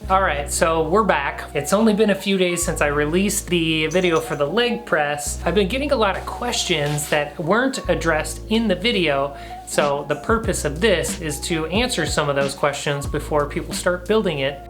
Alright, so we're back. It's only been a few days since I released the video for the leg press. I've been getting a lot of questions that weren't addressed in the video, so the purpose of this is to answer some of those questions before people start building it.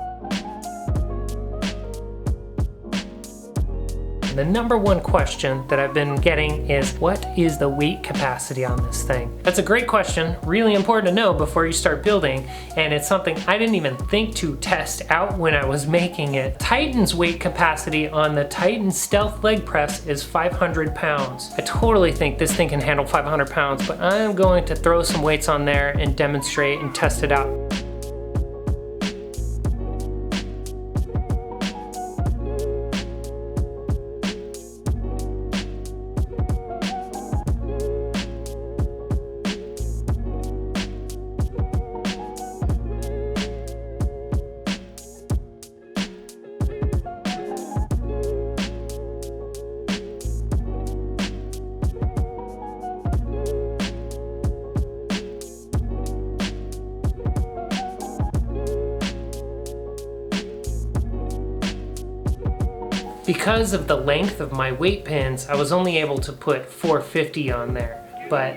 The number one question that I've been getting is, what is the weight capacity on this thing? That's a great question, really important to know before you start building, and it's something I didn't even think to test out when I was making it. Titan's weight capacity on the Titan Stealth leg press is 500 pounds. I totally think this thing can handle 500 pounds, but I'm going to throw some weights on there and demonstrate and test it out. Because of the length of my weight pins, I was only able to put 450 on there, but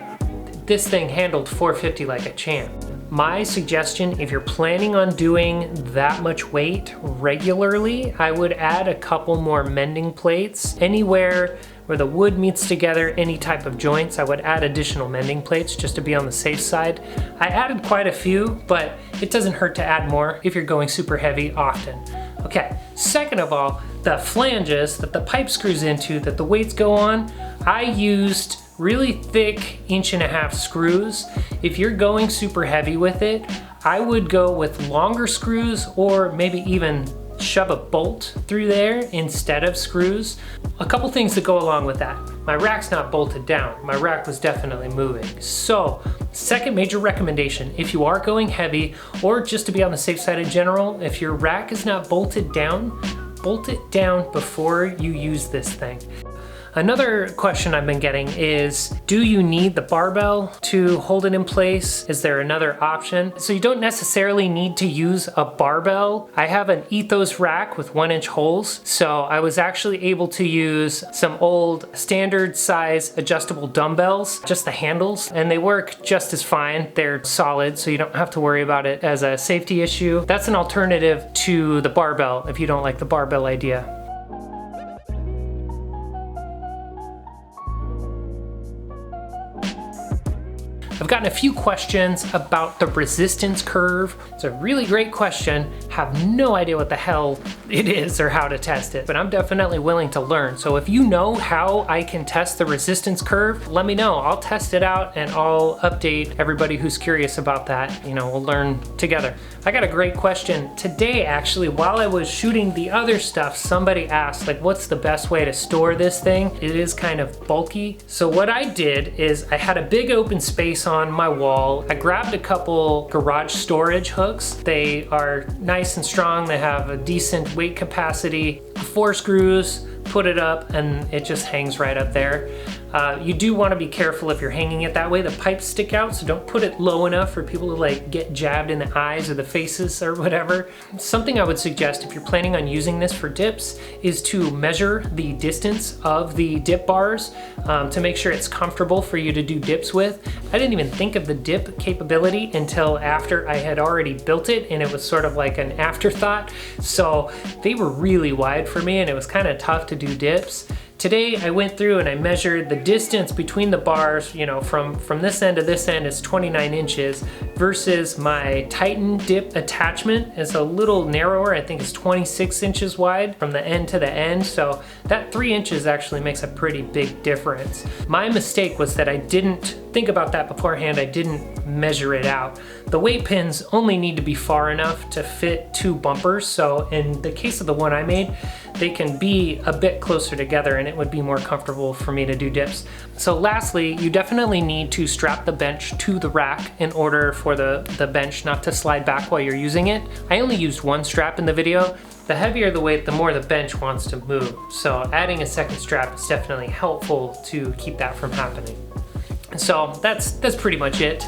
this thing handled 450 like a champ. My suggestion, if you're planning on doing that much weight regularly, I would add a couple more mending plates. Anywhere where the wood meets together, any type of joints, I would add additional mending plates just to be on the safe side. I added quite a few, but it doesn't hurt to add more if you're going super heavy often. Okay, second of all, the flanges that the pipe screws into that the weights go on, I used really thick 1.5" screws. If you're going super heavy with it, I would go with longer screws or maybe even shove a bolt through there instead of screws. A couple things that go along with that. My rack's not bolted down. My rack was definitely moving. So, second major recommendation, if you are going heavy or just to be on the safe side in general, if your rack is not bolted down, bolt it down before you use this thing. Another question I've been getting is, do you need the barbell to hold it in place? Is there another option? So you don't necessarily need to use a barbell. I have an ethos rack with 1-inch holes, so I was actually able to use some old standard size adjustable dumbbells, just the handles, and they work just as fine. They're solid, so you don't have to worry about it as a safety issue. That's an alternative to the barbell if you don't like the barbell idea. I've gotten a few questions about the resistance curve. It's a really great question. Have no idea what the hell it is or how to test it, but I'm definitely willing to learn. So if you know how I can test the resistance curve, let me know. I'll test it out and I'll update everybody who's curious about that. You know, we'll learn together. I got a great question today, actually. While I was shooting the other stuff, somebody asked, like, what's the best way to store this thing? It is kind of bulky. So what I did is I had a big open space on my wall. I grabbed a couple garage storage hooks. They are nice and strong. They have a decent weight capacity. 4 screws, put it up, and it just hangs right up there. You do want to be careful if you're hanging it that way. The pipes stick out, so don't put it low enough for people to like get jabbed in the eyes or the faces or whatever. Something I would suggest if you're planning on using this for dips is to measure the distance of the dip bars to make sure it's comfortable for you to do dips with. I didn't even think of the dip capability until after I had already built it, and it was sort of like an afterthought. So they were really wide for me, and it was kind of tough to do dips. Today I went through and I measured the distance between the bars, you know, from this end to this end is 29 inches versus my Titan dip attachment is a little narrower. I think it's 26 inches wide from the end to the end. So that 3 inches actually makes a pretty big difference. My mistake was that I didn't think about that beforehand. I didn't measure it out. The weight pins only need to be far enough to fit 2 bumpers. So in the case of the one I made, they can be a bit closer together and it would be more comfortable for me to do dips. So lastly, you definitely need to strap the bench to the rack in order for the bench not to slide back while you're using it. I only used 1 strap in the video. The heavier the weight, the more the bench wants to move. So adding a second strap is definitely helpful to keep that from happening. So that's pretty much it.